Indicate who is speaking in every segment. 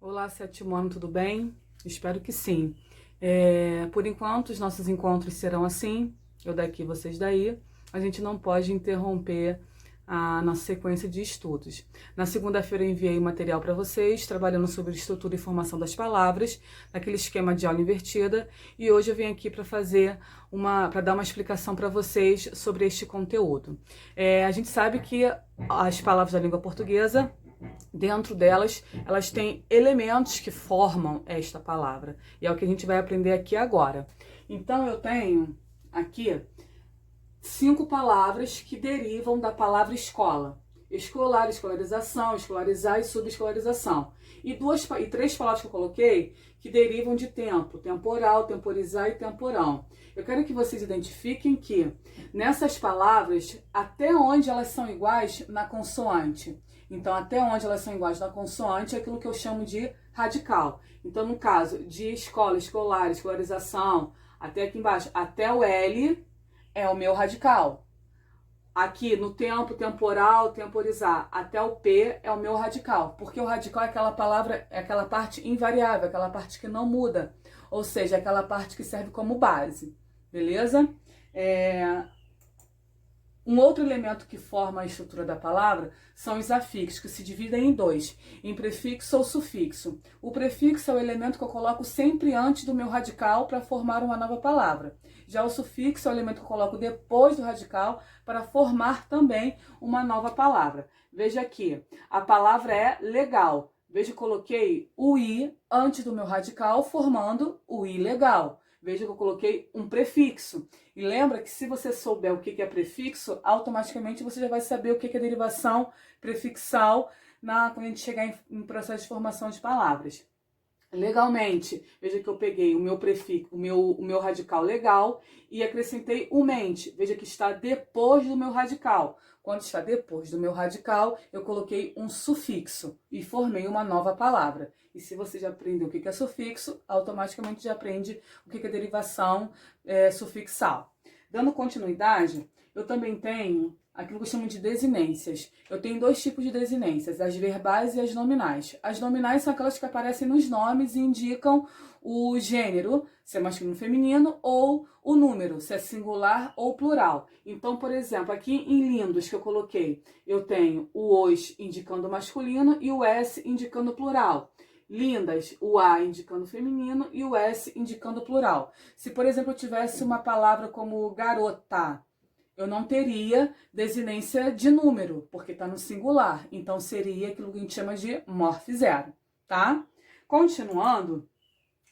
Speaker 1: Olá, sétimo ano, tudo bem? Espero que sim. Por enquanto, os nossos encontros serão assim, eu daqui, vocês daí. A gente não pode interromper a nossa sequência de estudos. Na segunda-feira eu enviei material para vocês, trabalhando sobre estrutura e formação das palavras, naquele esquema de aula invertida, e hoje eu vim aqui para dar uma explicação para vocês sobre este conteúdo. A gente sabe que as palavras da língua portuguesa, dentro delas, elas têm elementos que formam esta palavra. E é o que a gente vai aprender aqui agora. Então, eu tenho aqui 5 palavras que derivam da palavra escola. Escolar, escolarização, escolarizar e subescolarização. E 3 palavras que eu coloquei que derivam de tempo, temporal, temporizar e temporão. Eu quero que vocês identifiquem que nessas palavras, até onde elas são iguais na consoante. Então, até onde elas são iguais na consoante é aquilo que eu chamo de radical. Então, no caso de escola, escolar, escolarização, até aqui embaixo, até o L é o meu radical. Aqui no tempo, temporal, temporizar, até o P é o meu radical. Porque o radical é aquela palavra, é aquela parte invariável, aquela parte que não muda. Ou seja, aquela parte que serve como base. Beleza? Um outro elemento que forma a estrutura da palavra são os afixos, que se dividem em 2, em prefixo ou sufixo. O prefixo é o elemento que eu coloco sempre antes do meu radical para formar uma nova palavra. Já o sufixo é o elemento que eu coloco depois do radical para formar também uma nova palavra. Veja aqui, a palavra é legal. Veja que eu coloquei o i antes do meu radical, formando o ilegal. Veja que eu coloquei um prefixo. E lembra que se você souber o que é prefixo, automaticamente você já vai saber o que é derivação prefixal quando a gente chegar em processo de formação de palavras. Legalmente, veja que eu peguei o meu prefixo, o meu radical legal e acrescentei o mente. Veja que está depois do meu radical. Quando está depois do meu radical, eu coloquei um sufixo e formei uma nova palavra. E se você já aprendeu o que é sufixo, automaticamente já aprende o que é derivação sufixal. Dando continuidade, eu também tenho aquilo que eu chamo de desinências. Eu tenho 2 tipos de desinências, as verbais e as nominais. As nominais são aquelas que aparecem nos nomes e indicam o gênero, se é masculino ou feminino, ou o número, se é singular ou plural. Então, por exemplo, aqui em lindos que eu coloquei, eu tenho o os indicando masculino e o s indicando plural. Lindas, o A indicando feminino e o S indicando plural. Se, por exemplo, eu tivesse uma palavra como garota, eu não teria desinência de número, porque está no singular. Então, seria aquilo que a gente chama de morfe zero, tá? Continuando,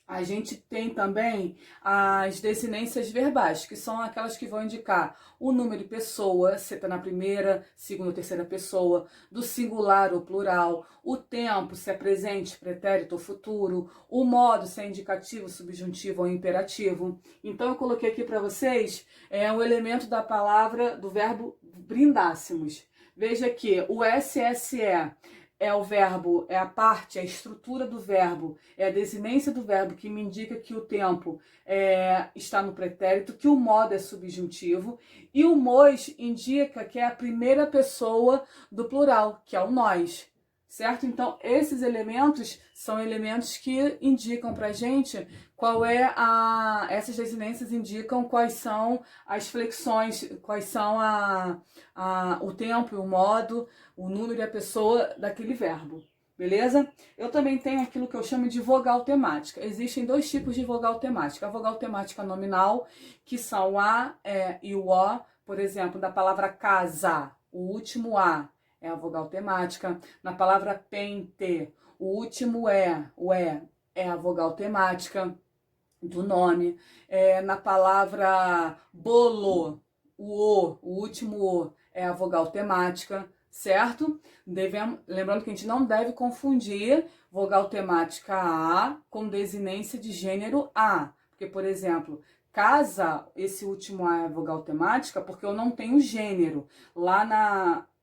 Speaker 1: a gente tem também as desinências verbais, que são aquelas que vão indicar o número e pessoa, se está na primeira, segunda ou terceira pessoa, do singular ou plural, o tempo, se é presente, pretérito ou futuro, o modo, se é indicativo, subjuntivo ou imperativo. Então, eu coloquei aqui para vocês um elemento da palavra, do verbo brindássemos. Veja que o SSE é o verbo, é a parte, a estrutura do verbo, é a desinência do verbo que me indica que o tempo está no pretérito, que o modo é subjuntivo, e o mos indica que é a primeira pessoa do plural, que é o nós, certo? Então, esses elementos são elementos que indicam pra gente essas desinências indicam quais são as flexões, quais são o tempo, o modo, o número e a pessoa daquele verbo, beleza? Eu também tenho aquilo que eu chamo de vogal temática. Existem 2 tipos de vogal temática. A vogal temática nominal, que são o A, e o O, por exemplo, da palavra casa, o último A é a vogal temática. Na palavra pente, o último o é a vogal temática do nome. Na palavra bolo, o último O é a vogal temática, certo? Lembrando que a gente não deve confundir vogal temática A com desinência de gênero A. Porque, por exemplo, casa, esse último A é vogal temática porque eu não tenho gênero.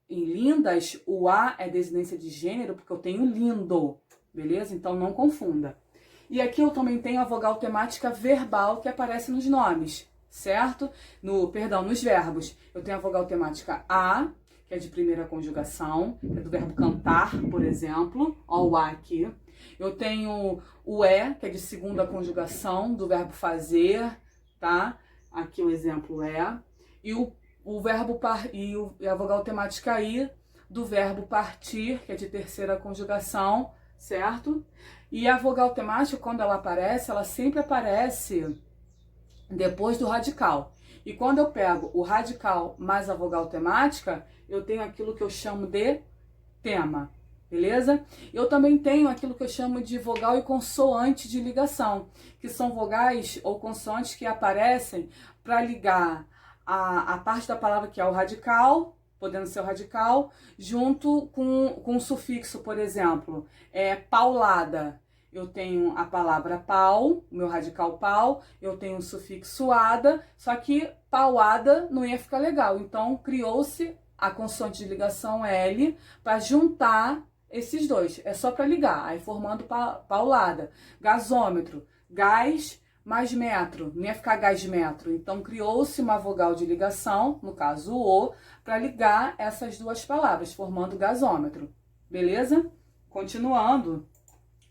Speaker 1: Em lindas, o A é desinência de gênero porque eu tenho lindo, beleza? Então não confunda. E aqui eu também tenho a vogal temática verbal que aparece nos nomes, certo? Nos verbos. Eu tenho a vogal temática A, que é de primeira conjugação, que é do verbo cantar, por exemplo. Ó, o A aqui. Eu tenho o E, que é de segunda conjugação, do verbo fazer, tá? Aqui o exemplo é. E o verbo e a vogal temática I, do verbo partir, que é de terceira conjugação, certo? E a vogal temática, quando ela sempre aparece depois do radical. E quando eu pego o radical mais a vogal temática, eu tenho aquilo que eu chamo de tema, beleza? Eu também tenho aquilo que eu chamo de vogal e consoante de ligação, que são vogais ou consoantes que aparecem para ligar a parte da palavra que é o radical, podendo ser o radical, junto com um sufixo, por exemplo, paulada. Eu tenho a palavra pau, o meu radical pau, eu tenho o sufixo ada, só que pauada não ia ficar legal. Então, criou-se a consoante de ligação L para juntar esses dois. É só para ligar, aí formando paulada. Gasômetro, gás mais metro, não ia ficar gás metro. Então, criou-se uma vogal de ligação, no caso o, para ligar essas duas palavras, formando gasômetro. Beleza? Continuando,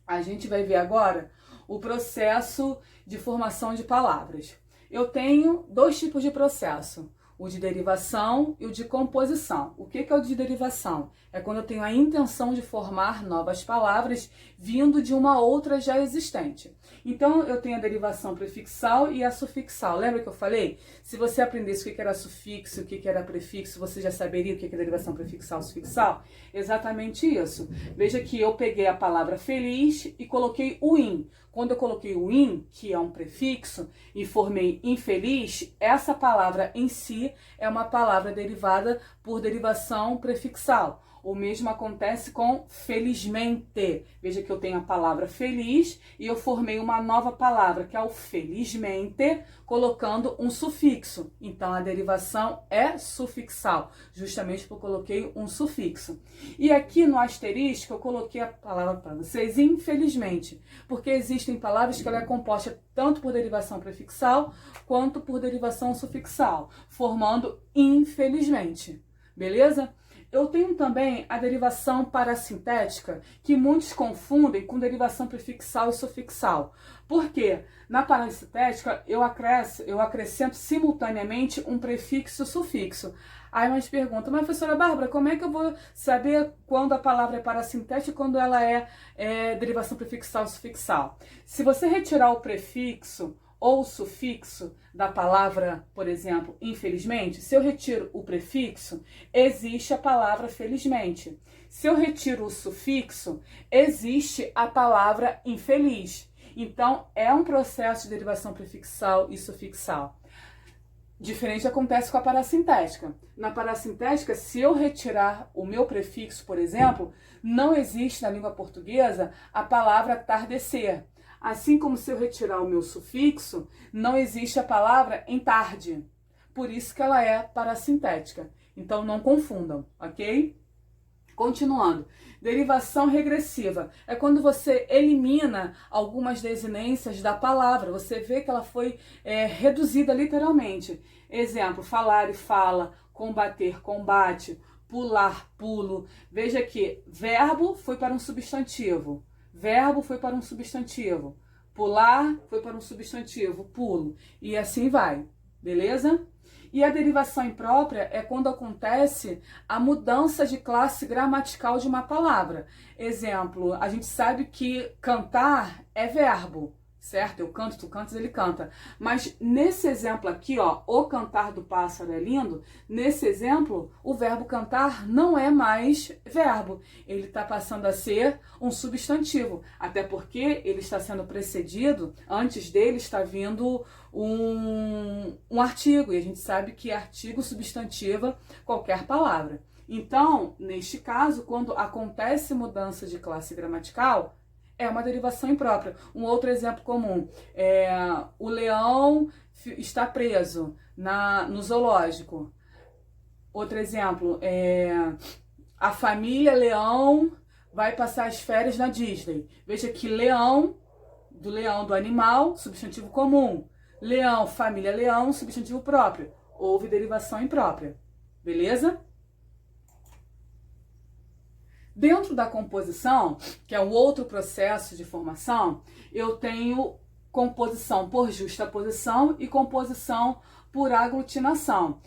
Speaker 1: a gente vai ver agora o processo de formação de palavras. Eu tenho dois tipos de processo, o de derivação e o de composição. O que é o de derivação? É quando eu tenho a intenção de formar novas palavras vindo de uma outra já existente. Então, eu tenho a derivação prefixal e a sufixal. Lembra que eu falei? Se você aprendesse o que era sufixo, o que era prefixo, você já saberia o que é derivação prefixal e sufixal? Exatamente isso. Veja que eu peguei a palavra feliz e coloquei o in. Quando eu coloquei o in, que é um prefixo, e formei infeliz, essa palavra em si é uma palavra derivada por derivação prefixal. O mesmo acontece com felizmente. Veja que eu tenho a palavra feliz e eu formei uma nova palavra, que é o felizmente, colocando um sufixo. Então, a derivação é sufixal, justamente porque eu coloquei um sufixo. E aqui no asterisco, eu coloquei a palavra para vocês, infelizmente, porque existem palavras que ela é composta tanto por derivação prefixal, quanto por derivação sufixal, formando infelizmente. Beleza? Eu tenho também a derivação parassintética, que muitos confundem com derivação prefixal e sufixal. Por quê? Na parassintética, eu acrescento simultaneamente um prefixo e sufixo. Aí umas perguntam, mas professora Bárbara, como é que eu vou saber quando a palavra é parassintética e quando ela é derivação prefixal e sufixal? Se você retirar o prefixo ou o sufixo da palavra, por exemplo, infelizmente, se eu retiro o prefixo, existe a palavra felizmente. Se eu retiro o sufixo, existe a palavra infeliz. Então, é um processo de derivação prefixal e sufixal. Diferente acontece com a parassintética. Na parassintética, se eu retirar o meu prefixo, por exemplo, não existe na língua portuguesa a palavra tardecer. Assim como se eu retirar o meu sufixo, não existe a palavra em tarde. Por isso que ela é parassintética. Então não confundam, ok? Continuando. Derivação regressiva é quando você elimina algumas desinências da palavra. Você vê que ela foi reduzida literalmente. Exemplo, falar e fala, combater, combate, pular, pulo. Veja que verbo foi para um substantivo. Verbo foi para um substantivo. Pular foi para um substantivo. Pulo. E assim vai. Beleza? E a derivação imprópria é quando acontece a mudança de classe gramatical de uma palavra. Exemplo, a gente sabe que cantar é verbo, certo? Eu canto, tu cantas, ele canta. Mas nesse exemplo aqui, ó, o cantar do pássaro é lindo, nesse exemplo, o verbo cantar não é mais verbo. Ele está passando a ser um substantivo, até porque ele está sendo precedido, antes dele está vindo um artigo, e a gente sabe que artigo substantiva qualquer palavra. Então, neste caso, quando acontece mudança de classe gramatical, é uma derivação imprópria. Um outro exemplo comum é o leão está preso no zoológico. Outro exemplo é a família leão vai passar as férias na Disney. Veja que leão, do animal, substantivo comum. Leão, família leão, substantivo próprio. Houve derivação imprópria. Beleza? Dentro da composição, que é o outro processo de formação, eu tenho composição por justaposição e composição por aglutinação.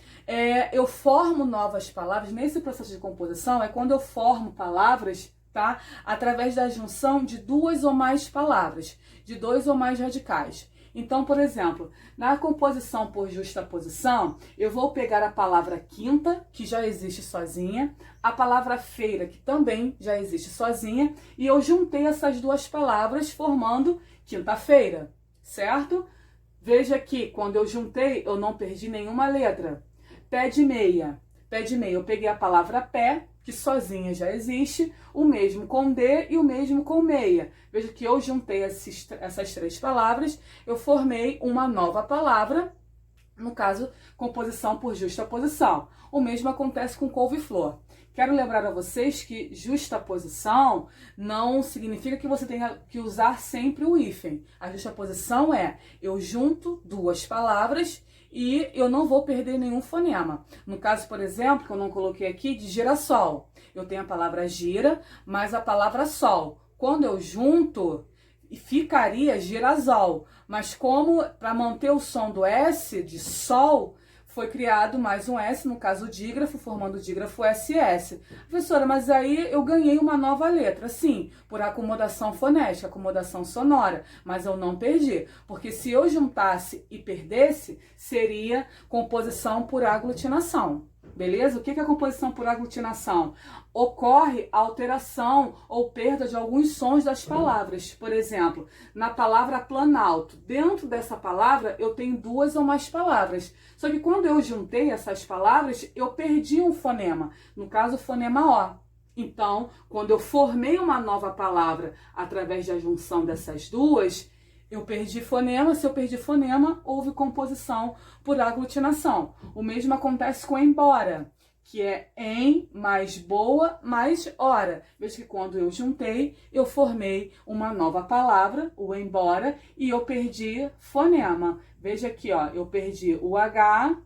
Speaker 1: Eu formo novas palavras. Nesse processo de composição é quando eu formo palavras, tá? Através da junção de duas ou mais palavras, de dois ou mais radicais. Então, por exemplo, na composição por justaposição, eu vou pegar a palavra quinta, que já existe sozinha, a palavra feira, que também já existe sozinha, e eu juntei essas duas palavras formando quinta-feira, certo? Veja que quando eu juntei, eu não perdi nenhuma letra. Pé de meia. Pé de meia, eu peguei a palavra pé, que sozinha já existe, o mesmo com D e o mesmo com meia. Veja que eu juntei essas três palavras, eu formei uma nova palavra, no caso, composição por justaposição. O mesmo acontece com couve-flor. Quero lembrar a vocês que justaposição não significa que você tenha que usar sempre o hífen. A justaposição é eu junto duas palavras e eu não vou perder nenhum fonema. No caso, por exemplo, que eu não coloquei aqui, de girassol. Eu tenho a palavra gira, mais a palavra sol. Quando eu junto, ficaria girasol. Mas como para manter o som do S, de sol, foi criado mais um S, no caso o dígrafo, formando o dígrafo SS. Professora, mas aí eu ganhei uma nova letra. Sim, por acomodação fonética, acomodação sonora, mas eu não perdi. Porque se eu juntasse e perdesse, seria composição por aglutinação. Beleza? O que é a composição por aglutinação? Ocorre alteração ou perda de alguns sons das palavras. Por exemplo, na palavra planalto, dentro dessa palavra eu tenho duas ou mais palavras. Só que quando eu juntei essas palavras, eu perdi um fonema. No caso, o fonema O. Então, quando eu formei uma nova palavra através da junção dessas duas, eu perdi fonema. Se eu perdi fonema, houve composição por aglutinação. O mesmo acontece com embora, que é em mais boa mais hora. Veja que quando eu juntei, eu formei uma nova palavra, o embora, e eu perdi fonema. Veja aqui, ó, eu perdi o H,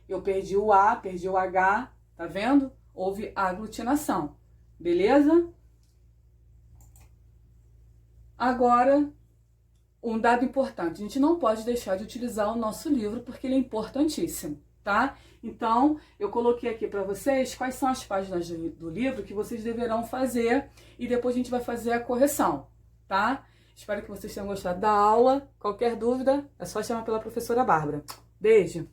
Speaker 1: eu perdi o A, perdi o H, tá vendo? Houve aglutinação, beleza? Agora, um dado importante, a gente não pode deixar de utilizar o nosso livro porque ele é importantíssimo, tá? Então, eu coloquei aqui para vocês quais são as páginas do livro que vocês deverão fazer e depois a gente vai fazer a correção, tá? Espero que vocês tenham gostado da aula. Qualquer dúvida, é só chamar pela professora Bárbara. Beijo!